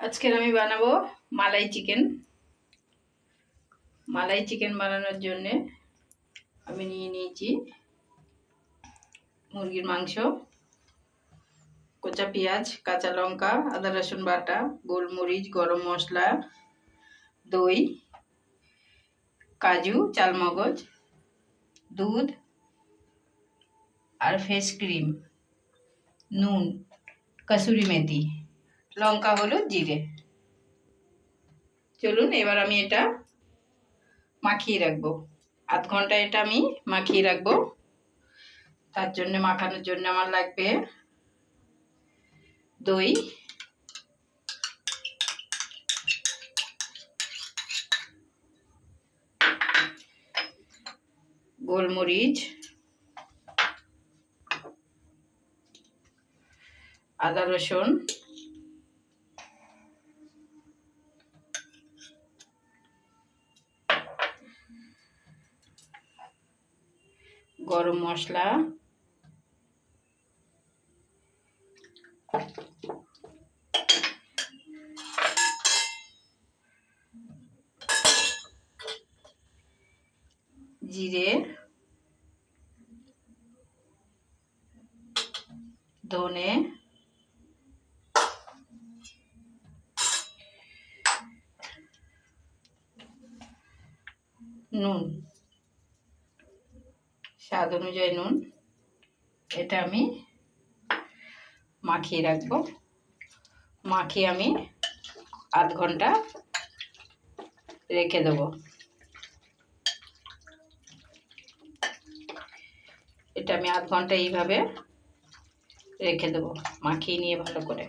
আজকে আমি বানাবো মালাই চিকেন। মালাই চিকেন বানানোর জন্য আমি নিয়ে নিয়েছি মুরগির মাংস, কোচা পেঁয়াজ, কাঁচা লঙ্কা, আদা রসুন বাটা, গোলমরিচ, গরম মশলা, দই, কাজু, চালমগজ, দুধ আর ফেস ক্রিম, নুন, কসুরি মেথি, লঙ্কা, হলুদ, জিরে। চলুন এবার আমি এটা মাখিয়ে রাখবো। আধ ঘন্টা এটা আমি মাখিয়ে রাখবো। তার জন্য মাখানোর জন্য আমার লাগবে দই, গোলমরিচ, আদা রসুন, গরম মশলা, জিরে, ধনে, নুন, স্বাদ অনুযায়ী নুন। এটা আমি মাখিয়ে রাখবো। মাখিয়ে আমি আধ ঘন্টা রেখে দেবো। এটা আমি আধ ঘন্টা এইভাবে রেখে দেবো, মাখিয়ে নিয়ে ভালো করে।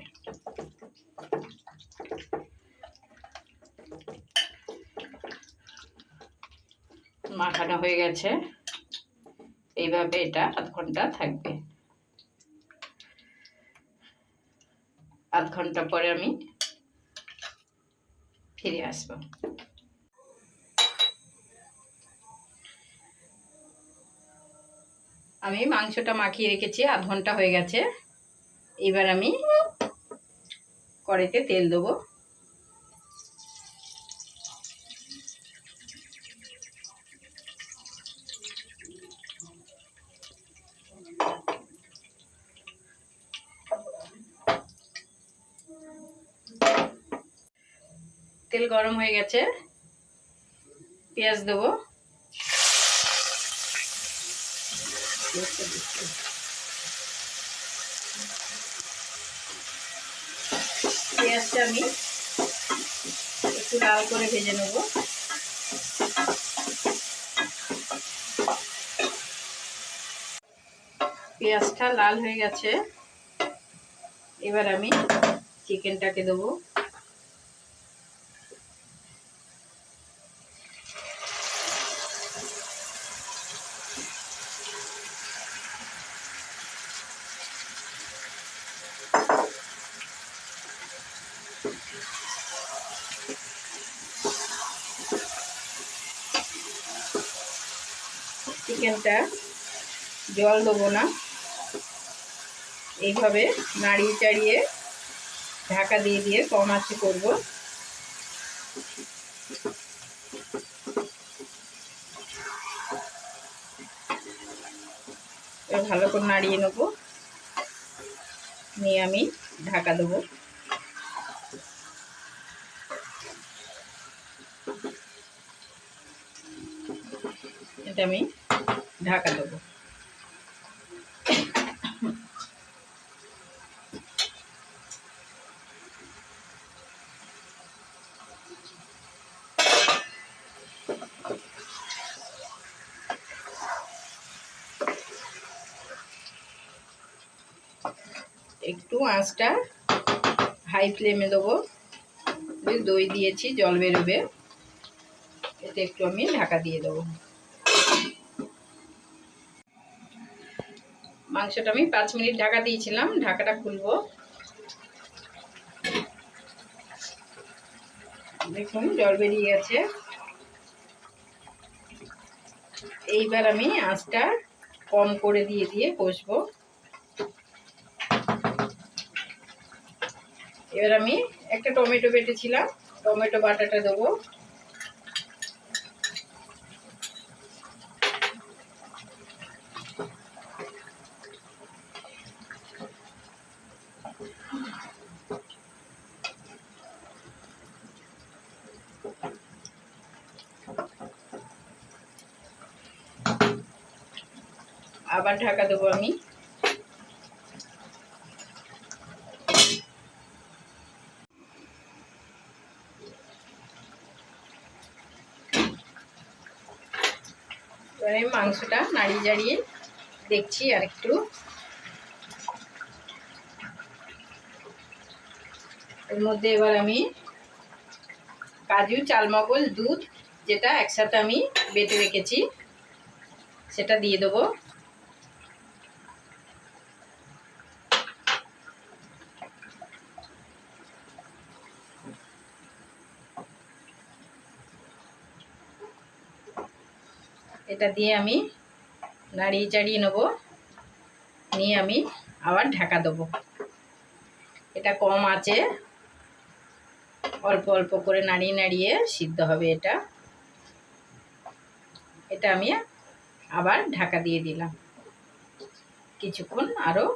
মাখানো হয়ে গেছে। এইভাবে এটা আধ ঘন্টা থাকবে। আধ ঘন্টা পরে আমি ফিরে আসবো। আমি মাংসটা মাখিয়ে রেখেছি, আধ ঘন্টা হয়ে গেছে। এবার আমি কড়াইতে তেল দেবো। তেল গরম হয়ে গেছে, পেঁয়াজ দেবো। পেঁয়াজটা আমি একটু লাল করে ভেজে নেব। পেঁয়াজটা লাল হয়ে গেছে। এবার আমি চিকেনটাকে দেবো। চিকেনটা জল দেবো না, এইভাবে নাড়িয়ে চাড়িয়ে ঢাকা দিয়ে দিয়ে কম আঁচে করবো। ভালো করে নাড়িয়ে নেবো, নিয়ে আমি ঢাকা দেবো। এটা আমি ঢাকা দেবো। একটু আঁচটা হাই ফ্লেমে দেবো। দই দিয়েছি, জল বেরোবে। এতে একটু আমি ঢাকা দিয়ে দেবো। মাংসটা আমি 5 মিনিট ঢাকা দিয়েছিলাম। ঢাকাটা খুলবো। দেখুন জল বেরিয়ে গেছে। এইবার আমি আঁচটা কম করে দিয়ে দিয়ে কষবো। এবার আমি একটা টমেটো বেটেছিলাম, টমেটো বাটাটা দেবো। আবার ঢাকা দেবো আমি। এবারে মাংসটা নাড়িয়ে চাড়িয়ে দেখছি আর একটু। এর মধ্যে এবার আমি কাজু, চালমগজ, দুধ যেটা একসাথে আমি বেটে রেখেছি সেটা দিয়ে দেবো। এটা দিয়ে আমি নাড়িয়ে চাড়িয়ে নেবো, নিয়ে আমি আবার ঢাকা দেবো। এটা কম আছে, অল্প অল্প করে নাড়িয়ে নাড়িয়ে সিদ্ধ হবে এটা। এটা আমি আবার ঢাকা দিয়ে দিলাম। কিছুক্ষণ আরও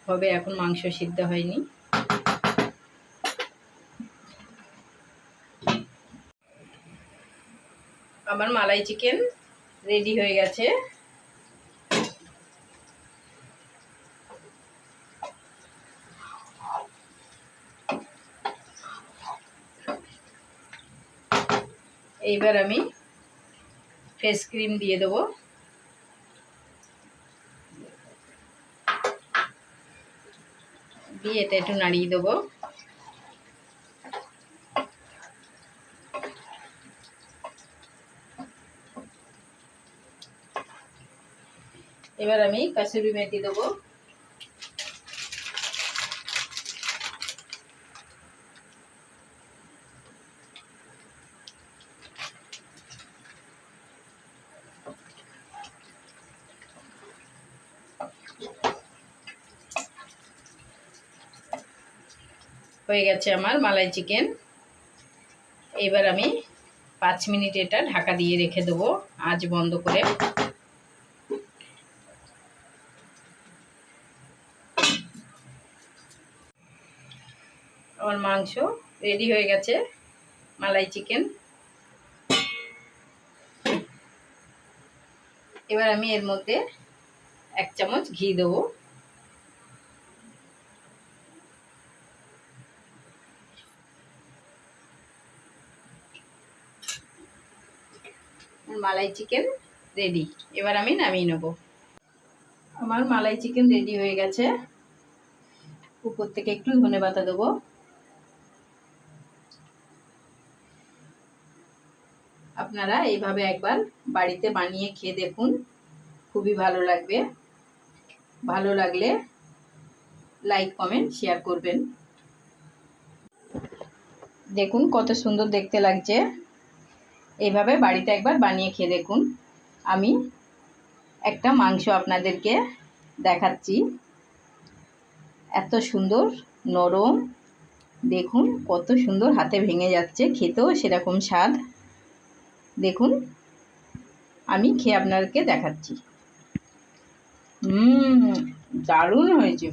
হবে, এখন মাংস সিদ্ধ হয়নি। আমার মালাই চিকেন রেডি হয়ে গেছে। এইবার আমি ফেস ক্রিম দিয়ে দেবো। দিয়ে এটা একটু নাড়িয়ে দেবো। এবার আমি কাসুরি মেথি দেবো। হয়ে গেছে আমার মালাই চিকেন। এবার আমি 5 মিনিট এটা ঢাকা দিয়ে রেখে দেবো, আঁচ বন্ধ করে। আমার মাংস রেডি হয়ে গেছে, মালাই চিকেন। এবার আমি এর মধ্যে 1 চামচ ঘি দেবো। মালাই চিকেন রেডি। এবার আমি নামিয়ে নেব। আমার মালাই চিকেন রেডি হয়ে গেছে। উপর থেকে একটু ধনেপাতা দেবো। আপনারা এইভাবে একবার বাড়িতে বানিয়ে খেয়ে দেখুন, খুবই ভালো লাগবে। ভালো লাগলে লাইক, কমেন্ট, শেয়ার করবেন। দেখুন কত সুন্দর দেখতে লাগছে। এইভাবে বাড়িতে একবার বানিয়ে খেয়ে দেখুন। আমি একটা মাংস আপনাদেরকে দেখাচ্ছি, এত সুন্দর নরম, দেখুন কত সুন্দর হাতে ভেঙে যাচ্ছে, খেতেও সেরকম স্বাদ। দেখুন আমি খেয়ে আপনাদেরকে দেখাচ্ছি। দারুণ হয়েছে।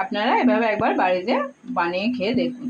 আপনারা এভাবে একবার বাড়িতে বানিয়ে খেয়ে দেখুন।